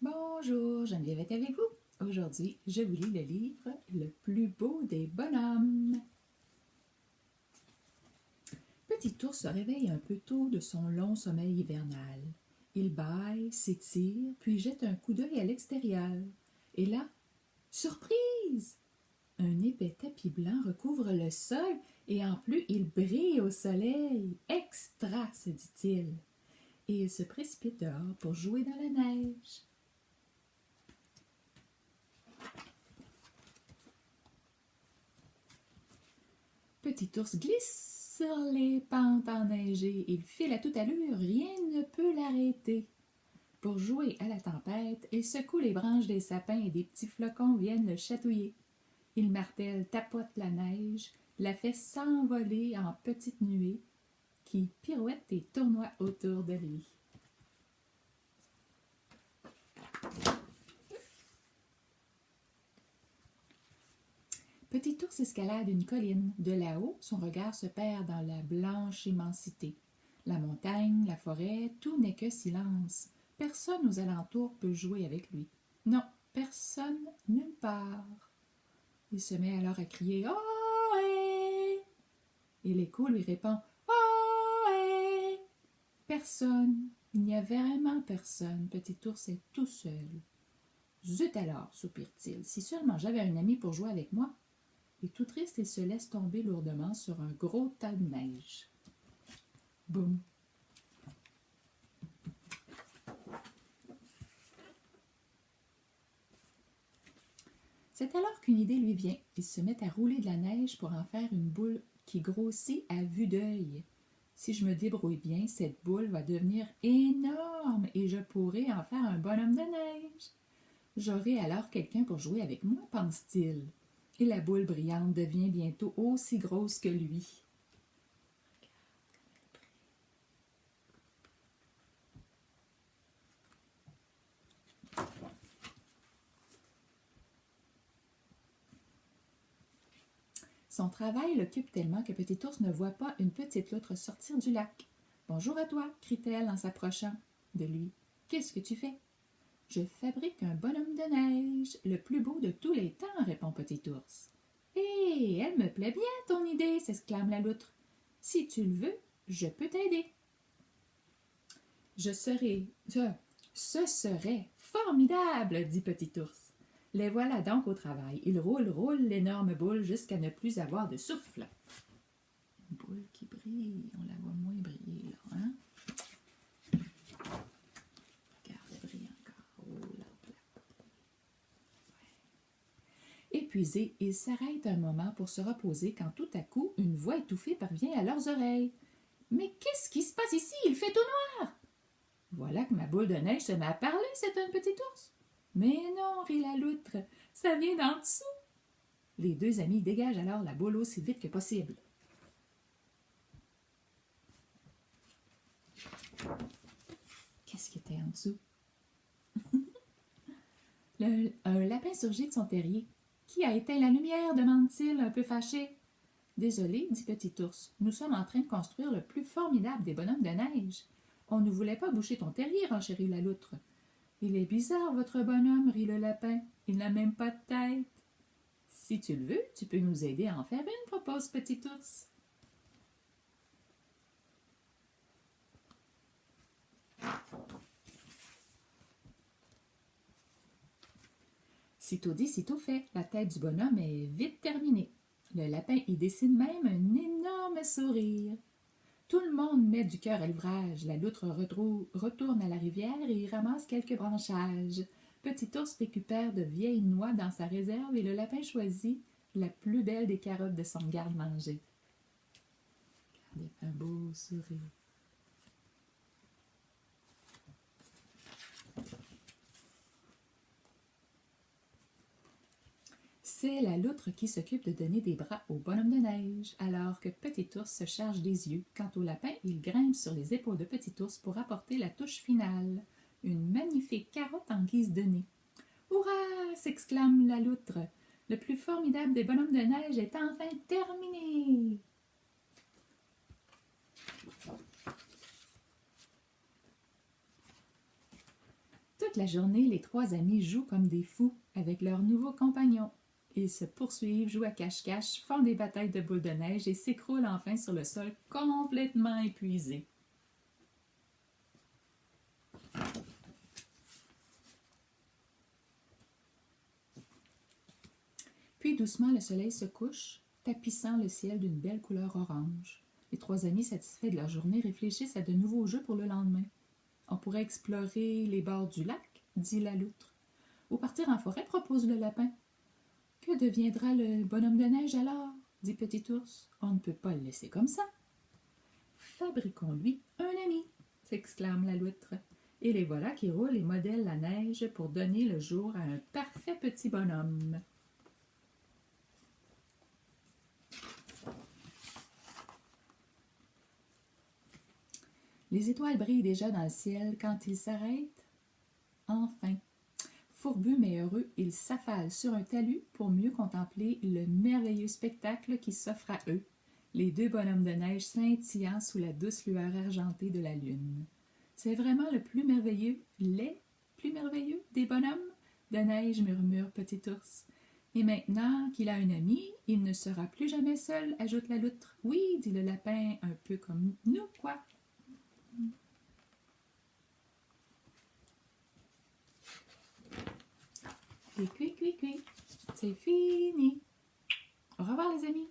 Bonjour, Geneviève est avec vous. Aujourd'hui, je vous lis le livre Le plus beau des bonhommes. Petit ours se réveille un peu tôt de son long sommeil hivernal. Il bâille, s'étire, puis jette un coup d'œil à l'extérieur. Et là, surprise! Un épais tapis blanc recouvre le sol et en plus il brille au soleil. Extra, se dit-il. Et il se précipite dehors pour jouer dans la neige. Petit ours glisse sur les pentes enneigées. Il file à toute allure, rien ne peut l'arrêter. Pour jouer à la tempête, il secoue les branches des sapins et des petits flocons viennent le chatouiller. Il martèle, tapote la neige, la fait s'envoler en petites nuées qui pirouettent et tournoient autour de lui. Petit ours escalade une colline. De là-haut, son regard se perd dans la blanche immensité. La montagne, la forêt, tout n'est que silence. Personne aux alentours peut jouer avec lui. Non, personne nulle part. Il se met alors à crier « Oh, hé !» Et l'écho lui répond « Oh, hé !» Personne, il n'y a vraiment personne. Petit ours est tout seul. « Zut alors, soupire-t-il, si seulement j'avais un ami pour jouer avec moi. » Et tout triste, il se laisse tomber lourdement sur un gros tas de neige. Boum! C'est alors qu'une idée lui vient. Il se met à rouler de la neige pour en faire une boule qui grossit à vue d'œil. Si je me débrouille bien, cette boule va devenir énorme et je pourrai en faire un bonhomme de neige. J'aurai alors quelqu'un pour jouer avec moi, pense-t-il. Et la boule brillante devient bientôt aussi grosse que lui. Son travail l'occupe tellement que Petit ours ne voit pas une petite loutre sortir du lac. « Bonjour à toi, crie-t-elle en s'approchant de lui. « Qu'est-ce que tu fais? »« Je fabrique un bonhomme de neige, le plus beau de tous les temps, répond Petit ours. « Hé, elle me plaît bien ton idée, s'exclame la loutre. « Si tu le veux, je peux t'aider. »« Ce serait formidable, dit Petit ours. Les voilà donc au travail. Ils roulent l'énorme boule jusqu'à ne plus avoir de souffle. Une boule qui brille, on la voit moins briller là, hein? Regarde, elle brille encore. Oh là là. Ouais. Épuisés, ils s'arrêtent un moment pour se reposer quand tout à coup, une voix étouffée parvient à leurs oreilles. Mais qu'est-ce qui se passe ici? Il fait tout noir! Voilà que ma boule de neige se met à parler, c'est un petit ours. Mais non, rit la loutre, ça vient d'en dessous. Les deux amis dégagent alors la boule aussi vite que possible. Qu'est-ce qui était en dessous? Un lapin surgit de son terrier. Qui a éteint la lumière? Demande-t-il, un peu fâché. Désolé, dit Petit ours, nous sommes en train de construire le plus formidable des bonhommes de neige. On ne voulait pas boucher ton terrier, renchérit la loutre. Il est bizarre, votre bonhomme, rit le lapin. Il n'a même pas de tête. Si tu le veux, tu peux nous aider à en faire une, propose Petit ours. Sitôt dit, sitôt fait, la tête du bonhomme est vite terminée. Le lapin y dessine même un énorme sourire. Tout le monde met du cœur à l'ouvrage. La loutre retourne à la rivière et y ramasse quelques branchages. Petit ours récupère de vieilles noix dans sa réserve et le lapin choisit la plus belle des carottes de son garde-manger. Regardez, un beau sourire. C'est la loutre qui s'occupe de donner des bras au bonhomme de neige, alors que Petit ours se charge des yeux. Quant au lapin, il grimpe sur les épaules de Petit ours pour apporter la touche finale, une magnifique carotte en guise de nez. « Hurrah !» s'exclame la loutre. « Le plus formidable des bonhommes de neige est enfin terminé !» Tout Toute la journée, les trois amis jouent comme des fous avec leurs nouveaux compagnons. Ils se poursuivent, jouent à cache-cache, font des batailles de boules de neige et s'écroulent enfin sur le sol complètement épuisés. Puis doucement, le soleil se couche, tapissant le ciel d'une belle couleur orange. Les trois amis, satisfaits de leur journée, réfléchissent à de nouveaux jeux pour le lendemain. On pourrait explorer les bords du lac, dit la loutre. Ou partir en forêt, propose le lapin. Que deviendra le bonhomme de neige alors, dit Petit Ours. On ne peut pas le laisser comme ça. Fabriquons-lui un ami, s'exclame la loutre. Et les voilà qui roulent et modèlent la neige pour donner le jour à un parfait petit bonhomme. Les étoiles brillent déjà dans le ciel quand ils s'arrêtent. Enfin, fourbus mais heureux, ils s'affalent sur un talus pour mieux contempler le merveilleux spectacle qui s'offre à eux, les deux bonhommes de neige scintillant sous la douce lueur argentée de la lune. C'est vraiment le plus merveilleux, les plus merveilleux des bonhommes de neige, murmure Petit Ours. Et maintenant qu'il a un ami, il ne sera plus jamais seul, ajoute la loutre. Oui, dit le lapin, un peu comme nous, quoi. Et cui, cui, cui. C'est fini. Au revoir les amis.